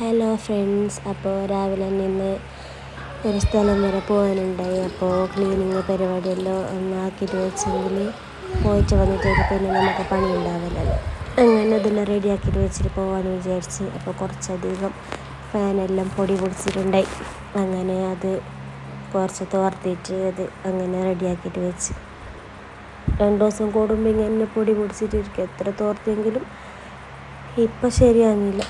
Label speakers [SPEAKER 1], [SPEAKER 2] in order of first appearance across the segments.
[SPEAKER 1] Hello friends, അപ്പോൾ രാവിലെ നിന്ന് ഒരു സ്ഥലം വരെ പോകാനുണ്ടായി. അപ്പോൾ ക്ലീനിങ് പരിപാടിയെല്ലാം ഒന്നാക്കിയിട്ട് വെച്ചെങ്കിൽ പോയിട്ട് വന്നിട്ടേക്ക് പിന്നെ നമുക്ക് പണി ഉണ്ടാവില്ലല്ലോ. അങ്ങനെ അതെല്ലാം റെഡിയാക്കിയിട്ട് വെച്ചിട്ട് പോകാമെന്ന് വിചാരിച്ച്. അപ്പോൾ കുറച്ചധികം ഫാനെല്ലാം പൊടി പൊടിച്ചിട്ടുണ്ടായി. അങ്ങനെ അത് കുറച്ച് തോർത്തിട്ട് അത് അങ്ങനെ റെഡിയാക്കിയിട്ട് വെച്ച്. 2 ദിവസം കൂടുമ്പോൾ ഇങ്ങനെ പൊടി പൊടിച്ചിട്ടിരിക്കും. എത്ര തോർത്തെങ്കിലും ഇപ്പം ശരിയാകുന്നില്ല.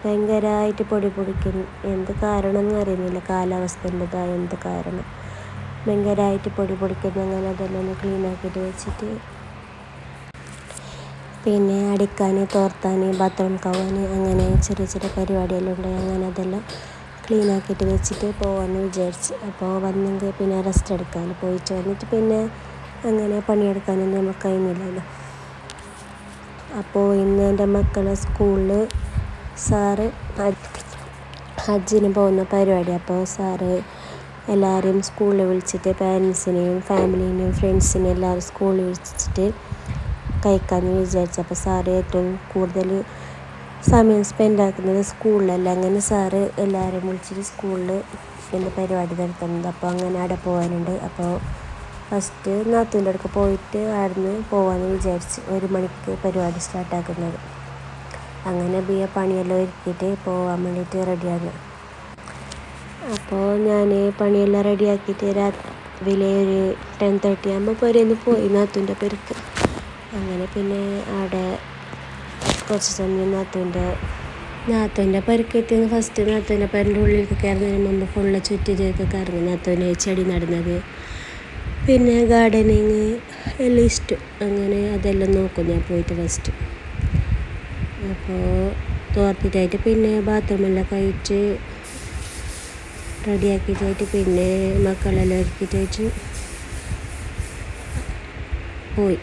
[SPEAKER 1] ഭയങ്കരമായിട്ട് പൊടി പൊടിക്കുന്നു. എന്ത് കാരണമെന്ന് അറിയുന്നില്ല. കാലാവസ്ഥൻ്റെതായ എന്ത് കാരണം ഭയങ്കരമായിട്ട് പൊടി പൊടിക്കുന്നു. അങ്ങനെ അതെല്ലാം ഒന്ന് ക്ലീനാക്കിയിട്ട് വെച്ചിട്ട് പിന്നെ അടിക്കാൻ, തോർത്താൻ, ബാത്റൂം കവാൻ അങ്ങനെ ചെറിയ ചെറിയ പരിപാടിയെല്ലാം ഉണ്ടായി. അങ്ങനെ അതെല്ലാം ക്ലീനാക്കിയിട്ട് വെച്ചിട്ട് പോകാമെന്ന് വിചാരിച്ച്. അപ്പോൾ വന്നെങ്കിൽ പിന്നെ റെസ്റ്റ് എടുക്കാൻ, പോയിട്ട് വന്നിട്ട് പിന്നെ അങ്ങനെ പണിയെടുക്കാനൊന്നും നമുക്ക് കഴിയുന്നില്ലല്ലോ. അപ്പോൾ ഇന്ന് എൻ്റെ മക്കളെ സ്കൂളിൽ സാറ് ഹജ്ജിന് പോകുന്ന പരിപാടി. അപ്പോൾ സാറ് എല്ലാവരെയും സ്കൂളിൽ വിളിച്ചിട്ട് പാരൻസിനെയും ഫാമിലീനെയും ഫ്രണ്ട്സിനെയും എല്ലാവരും സ്കൂളിൽ വിളിച്ചിട്ട് കഴിക്കാമെന്ന് വിചാരിച്ചു. അപ്പോൾ സാറ് ഏറ്റവും കൂടുതൽ സമയം സ്പെൻഡ് ആക്കുന്നത് സ്കൂളിലല്ല. അങ്ങനെ സാറ് എല്ലാവരെയും വിളിച്ചിട്ട് സ്കൂളിൽ ഇന്ന് പരിപാടി നടത്തുന്നത്. അപ്പോൾ അങ്ങനെ അവിടെ പോകാനുണ്ട്. അപ്പോൾ ഫസ്റ്റ് നാത്തൂൻ്റെ അടുക്ക് പോയിട്ട് അവിടുന്ന് പോകാമെന്ന് വിചാരിച്ച്. 1 മണിക്ക് പരിപാടി സ്റ്റാർട്ടാക്കുന്നത്. അങ്ങനെ പണിയെല്ലാം ഒരുക്കിയിട്ട് പോകാൻ വേണ്ടിയിട്ട് റെഡിയാണ്. അപ്പോൾ ഞാൻ പണിയെല്ലാം റെഡിയാക്കിയിട്ട് രാവിലെ ഒരു 10:30 ആകുമ്പോൾ പുരയിൽ പോയി നാത്തൂൻ്റെ പെരക്ക്. അങ്ങനെ പിന്നെ അവിടെ കുറച്ച് സമയം നാത്തൂൻ്റെ പെരക്കെത്തി. ഫസ്റ്റ് നാത്തൂൻ്റെ പെരൻ്റെ ഉള്ളിലേക്ക് കയറുന്നതിന് മുമ്പ് ഫുള്ള് ചുറ്റിലേക്ക് കറങ്ങി. നാത്തൂന് ചെടി നടുന്നത്, പിന്നെ ഗാർഡനിങ് എല്ലാം ഇഷ്ടം. അങ്ങനെ അതെല്ലാം നോക്കും ഞാൻ പോയിട്ട് ഫസ്റ്റ്. അപ്പോൾ തോർത്തിട്ടായിട്ട് പിന്നെ ബാത്റൂമെല്ലാം കഴിച്ച് റെഡിയാക്കിയിട്ടായിട്ട് പിന്നെ മക്കളെല്ലാം ഒരുക്കിയിട്ടായിട്ട് പോയി.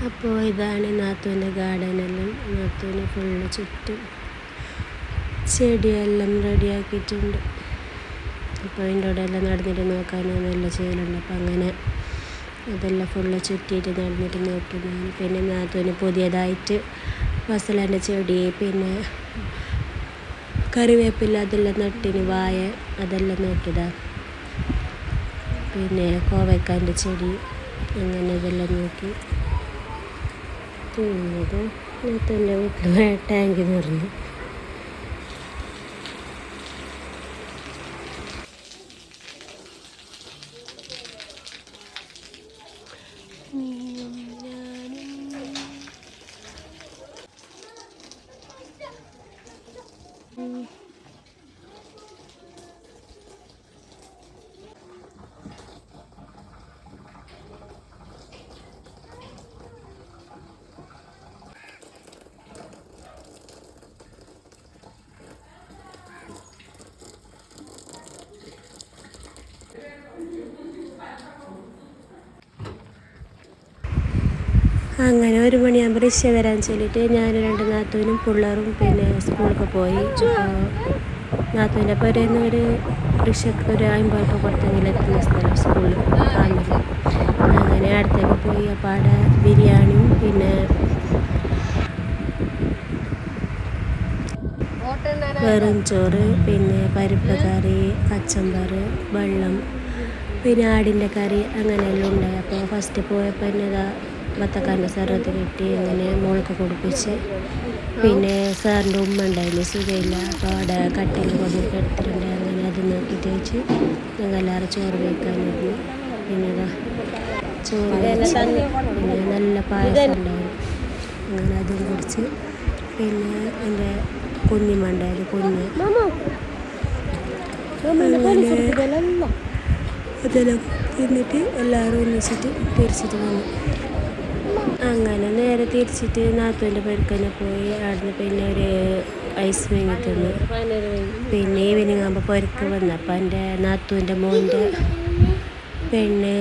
[SPEAKER 1] അപ്പോൾ ഇതാണ് നാത്തൂൻ്റെ ഗാർഡനെല്ലാം. നാത്തൂന് ഫുള്ള് ചുറ്റും ചെടിയെല്ലാം റെഡിയാക്കിയിട്ടുണ്ട്. അപ്പോൾ അതിൻ്റെ കൂടെ എല്ലാം നടന്നിട്ട് നോക്കാനും നല്ല ചെയ്യലുണ്ട്. അപ്പോൾ അങ്ങനെ അതെല്ലാം ഫുള്ള് ചുറ്റിയിട്ട് നടന്നിട്ട് നോക്കി. പിന്നെ നാത്തൂന് പുതിയതായിട്ട് മസാലേൻ്റെ ചെടി, പിന്നെ കറിവേപ്പില അതെല്ലാം നട്ടിന്, വായ അതെല്ലാം നോക്കിയതാണ്. പിന്നെ കോവക്കാൻ്റെ ചെടി അങ്ങനെ ഇതെല്ലാം നോക്കി. പിന്നത് നാത്തൂൻ്റെ വീട്ടിൽ ടാങ്ക് നിറഞ്ഞു. അങ്ങനെ 1 മണിയാകുമ്പോൾ റിക്ഷ വരാൻ ചൊല്ലിയിട്ട് ഞാൻ 2 നാത്തൂനും പിള്ളേരും പിന്നെ സ്കൂളിലൊക്കെ പോയി. നാത്തൂൻ്റെ പുരയിൽ നിന്ന് ഒരു റിക്ഷയ്ക്ക് ഒരു 50 രൂപ കൊടുത്തെങ്കിൽ എത്തുന്ന സ്ഥലം സ്കൂളിൽ കാണുന്നത്. അങ്ങനെ അടുത്തേക്ക് പോയി. അപ്പോൾ അവിടെ ബിരിയാണിയും പിന്നെ വെറും ചോറ്, പിന്നെ പരിപ്പ് കറി, കച്ചമ്പർ, വെള്ളം, പിന്നെ ആടിൻ്റെ കറി അങ്ങനെയെല്ലാം ഉണ്ടായി. അപ്പോൾ ഫസ്റ്റ് പോയപ്പോൾ തന്നെ വത്തക്കാരൻ്റെ സർവത്ത് കിട്ടി. അങ്ങനെ മോൾക്ക് കുടിപ്പിച്ച്. പിന്നെ സാറിൻ്റെ ഉമ്മ ഉണ്ടായിരുന്നു, സുഖമില്ല. അപ്പോൾ അവിടെ കട്ടിൽ കൊണ്ട് എടുത്തിട്ടുണ്ട്. അങ്ങനെ അത് നോക്കിയിട്ട് വെച്ച് ഞങ്ങൾ എല്ലാവരും ചോറ് വയ്ക്കാനിരുന്നു. പിന്നെ ചോറ് വെച്ച് പിന്നെ നല്ല പായസം ഉണ്ടായിരുന്നു. അങ്ങനെ അതും കുടിച്ച് പിന്നെ എൻ്റെ കുഞ്ഞിമണ്ടായത് കുഞ്ഞ് അതെല്ലാം തിന്നിട്ട് എല്ലാവരും ഒന്നിച്ചിട്ട് തിരിച്ചിട്ട് വന്നു. അങ്ങനെ നേരെ തിരിച്ചിട്ട് നാത്തൂൻ്റെ പെരക്കന്നെ പോയി. അവിടുന്ന് പിന്നെ ഒരു ഐസ് വാങ്ങി തിന്നു. പിന്നെ ഈവനിങ് ആകുമ്പോൾ പെരക്ക് വന്നു. അപ്പം എൻ്റെ നാത്തൂൻ്റെ മോൻ്റെ പെണ്ണ്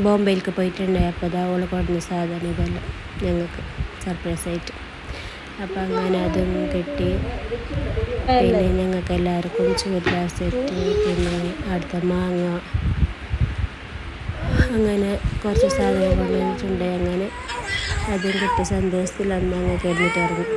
[SPEAKER 1] ബോംബെയിലേക്ക് പോയിട്ടുണ്ടായി. അപ്പോൾ അത് അവൾ കൊടുന്ന സാധനം ഇതെല്ലാം ഞങ്ങൾക്ക് സർപ്രൈസായിട്ട്. അപ്പം അങ്ങനെ അതും കിട്ടി. പിന്നെ ഞങ്ങൾക്ക് എല്ലാവർക്കും ചൂര സെറ്റ്, പിന്നെ അടുത്ത മാങ്ങ, അങ്ങനെ കുറച്ച് സാധനം കൊണ്ടുവന്നിട്ടുണ്ട്. അങ്ങനെ അതും കിട്ടി. സന്തോഷത്തിൽ അന്ന് അങ്ങ് കിടന്നിട്ട് ഇറങ്ങി.